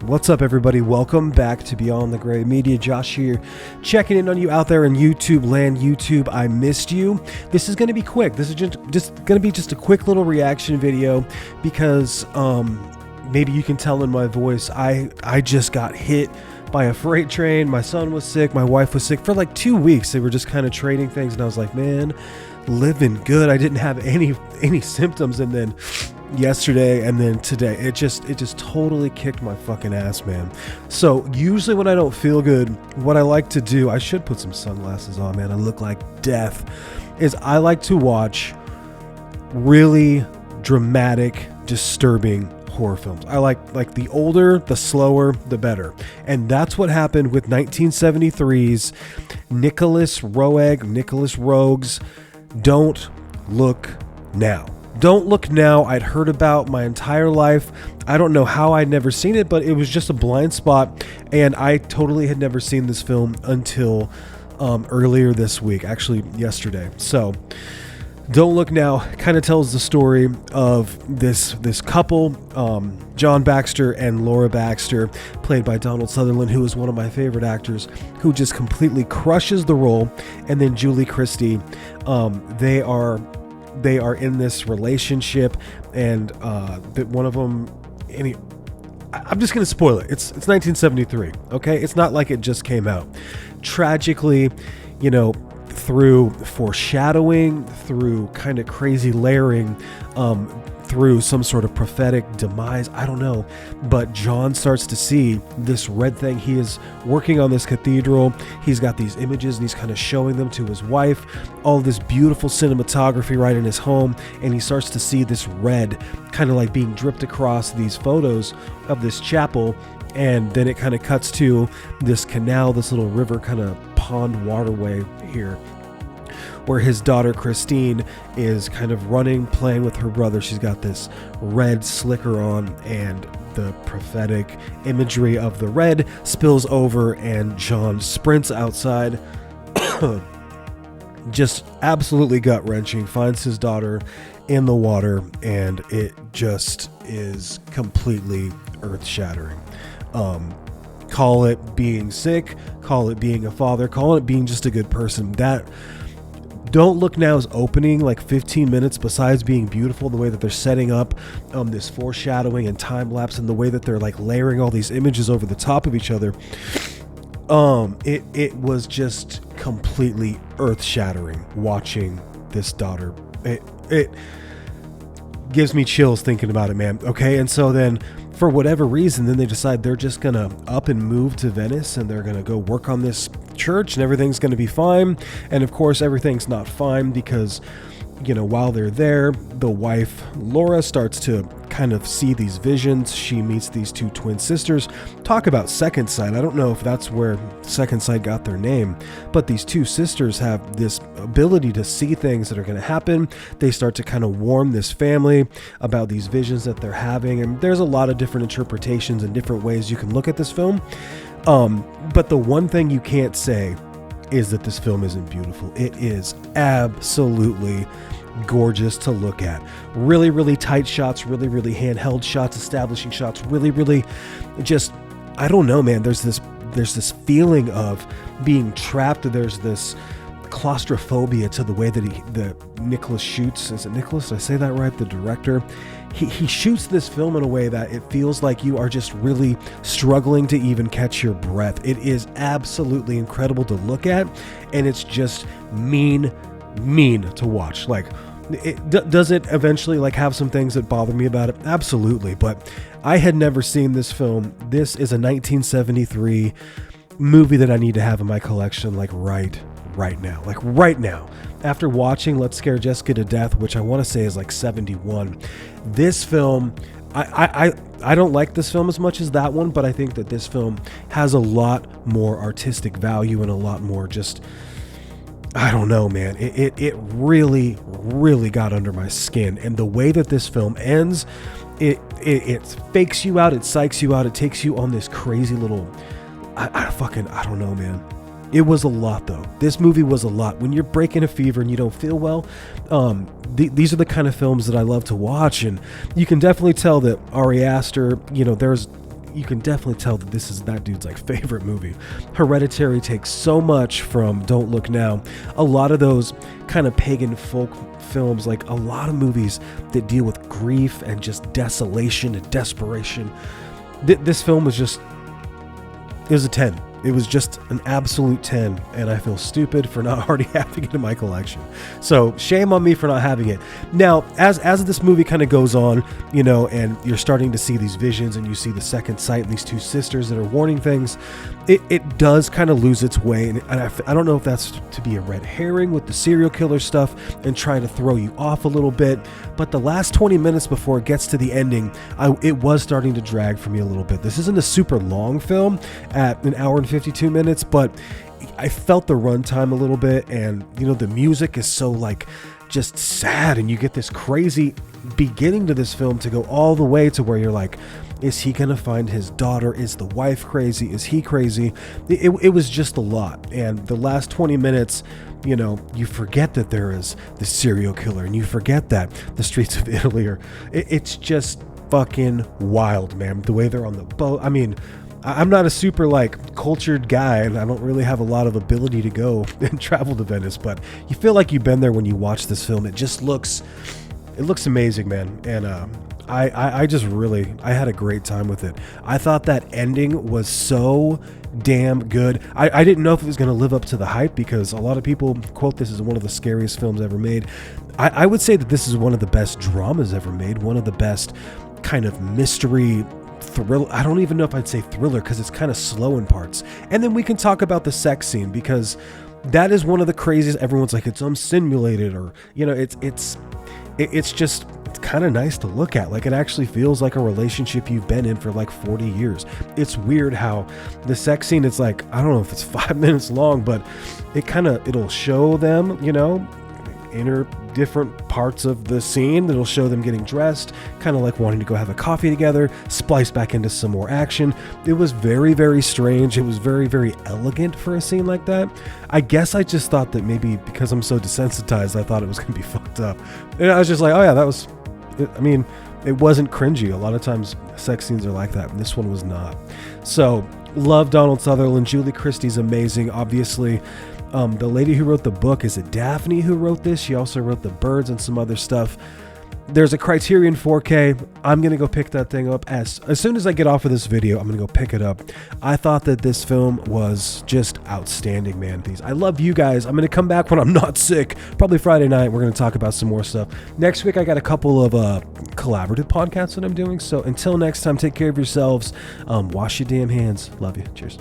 What's up, everybody? Welcome back to Beyond the Gray Media. Josh here, checking in on you out there in YouTube land. YouTube, I missed you. This is going to be quick. This is just going to be just a quick little reaction video because maybe you can tell in my voice, I just got hit by a freight train. My son was sick. My wife was sick for like 2 weeks. They were just kind of trading things, and I was like, man, living good. I didn't have any symptoms, and then yesterday and then today it just totally kicked my fucking ass, man. So usually when I don't feel good, what I like to do, I should put some sunglasses on, man, I look like death, is I like to watch really dramatic, disturbing horror films. I like the older, the slower, the better. And that's what happened with 1973's Nicholas Roeg's Don't Look Now. Don't Look Now, I'd heard about my entire life. I don't know how I'd never seen it, but it was just a blind spot, and I totally had never seen this film until earlier this week, actually yesterday. So Don't Look Now kind of tells the story of this couple, John Baxter and Laura Baxter, played by Donald Sutherland, who is one of my favorite actors, who just completely crushes the role. And then Julie Christie, they are in this relationship, and that one of them, I'm just going to spoil it. It's 1973, okay? It's not like it just came out. Tragically, through foreshadowing, through kind of crazy layering, through some sort of prophetic demise, I don't know, but John starts to see this red thing. He is working on this cathedral. He's got these images and he's kind of showing them to his wife, all this beautiful cinematography right in his home, and he starts to see this red kind of like being dripped across these photos of this chapel. And then it kind of cuts to this canal, this little river kind of pond waterway here, where his daughter Christine is kind of running, playing with her brother. She's got this red slicker on, and the prophetic imagery of the red spills over, and John sprints outside. Just absolutely gut-wrenching, finds his daughter in the water, and it just is completely earth-shattering. Call it being sick, call it being a father, call it being just a good person. That Don't Look Now's opening, like 15 minutes, besides being beautiful, the way that they're setting up this foreshadowing and time lapse, and the way that they're like layering all these images over the top of each other, it was just completely earth-shattering watching this daughter. It gives me chills thinking about it, man. Okay, and so then for whatever reason, then they decide they're just gonna up and move to Venice, and they're gonna go work on this church, and everything's gonna be fine. And of course, everything's not fine because, while they're there, the wife Laura starts to kind of see these visions. She meets these two twin sisters. Talk about second sight. I don't know if that's where second sight got their name, but these two sisters have this ability to see things that are going to happen. They start to kind of warn this family about these visions that they're having, and there's a lot of different interpretations and different ways you can look at this film. But the one thing you can't say is that this film isn't beautiful. It is absolutely gorgeous to look at. Really, really tight shots, really, really handheld shots, establishing shots, really, really just, I don't know, man. There's this feeling of being trapped. There's this claustrophobia to the way that Nicholas shoots. Is it Nicholas? Did I say that right? The director. He shoots this film in a way that it feels like you are just really struggling to even catch your breath. It is absolutely incredible to look at, and it's just mean to watch. Like, does it eventually like have some things that bother me about it? Absolutely. But I had never seen this film. This is a 1973 movie that I need to have in my collection, like right now. Like right now. After watching Let's Scare Jessica to Death, which I want to say is like 71, this film, I don't like this film as much as that one, but I think that this film has a lot more artistic value and a lot more just, I don't know, man. It really, really got under my skin. And the way that this film ends, it fakes you out, it psychs you out, it takes you on this crazy little, I don't know, man. It was a lot, though. This movie was a lot. When you're breaking a fever and you don't feel well, these are the kind of films that I love to watch. And you can definitely tell that Ari Aster, there's you can definitely tell that this is that dude's like favorite movie. Hereditary takes so much from Don't Look Now. A lot of those kind of pagan folk films, like a lot of movies that deal with grief and just desolation and desperation. This film was just, it was a 10. It was just an absolute 10, and I feel stupid for not already having it in my collection. So shame on me for not having it. Now, as this movie kind of goes on, you know, and you're starting to see these visions, and you see the second sight and these two sisters that are warning things, it does kind of lose its way. And I don't know if that's to be a red herring with the serial killer stuff and trying to throw you off a little bit. But the last 20 minutes before it gets to the ending, it was starting to drag for me a little bit. This isn't a super long film at an hour and 52 minutes, but I felt the runtime a little bit, and you know, the music is so like just sad, and you get this crazy beginning to this film to go all the way to where you're like, is he gonna find his daughter? Is the wife crazy? Is he crazy? It was just a lot. And the last 20 minutes, you know, you forget that there is the serial killer, and you forget that the streets of Italy are, it's just fucking wild, man. The way they're on the boat. I mean, I'm not a super like cultured guy, and I don't really have a lot of ability to go and travel to Venice, but you feel like you've been there when you watch this film. It just looks amazing, man. And I just really, I had a great time with it. I thought that ending was so damn good. I didn't know if it was going to live up to the hype, because a lot of people quote this as one of the scariest films ever made. I would say that this is one of the best dramas ever made, one of the best kind of mystery thriller. I don't even know if I'd say thriller, because it's kind of slow in parts. And then we can talk about the sex scene, because that is one of the craziest. Everyone's like, it's unsimulated, or you know, it's just, it's kind of nice to look at. Like, it actually feels like a relationship you've been in for like 40 years. It's weird how the sex scene, it's like, I don't know if it's 5 minutes long, but it'll show them, you know, inner different parts of the scene. It'll show them getting dressed, kind of like wanting to go have a coffee together, splice back into some more action. It was very, very strange. It was very, very elegant for a scene like that. I guess I just thought that maybe because I'm so desensitized, I thought it was going to be fucked up. And I was just like, oh yeah, that was, I mean, it wasn't cringy. A lot of times sex scenes are like that, and this one was not. So, love Donald Sutherland. Julie Christie's amazing, obviously. The lady who wrote the book, is it Daphne who wrote this? She also wrote The Birds and some other stuff. There's a Criterion 4K. I'm going to go pick that thing up. As soon as I get off of this video, I'm going to go pick it up. I thought that this film was just outstanding, man. I love you guys. I'm going to come back when I'm not sick. Probably Friday night. We're going to talk about some more stuff. Next week, I got a couple of collaborative podcasts that I'm doing. So until next time, take care of yourselves. Wash your damn hands. Love you. Cheers.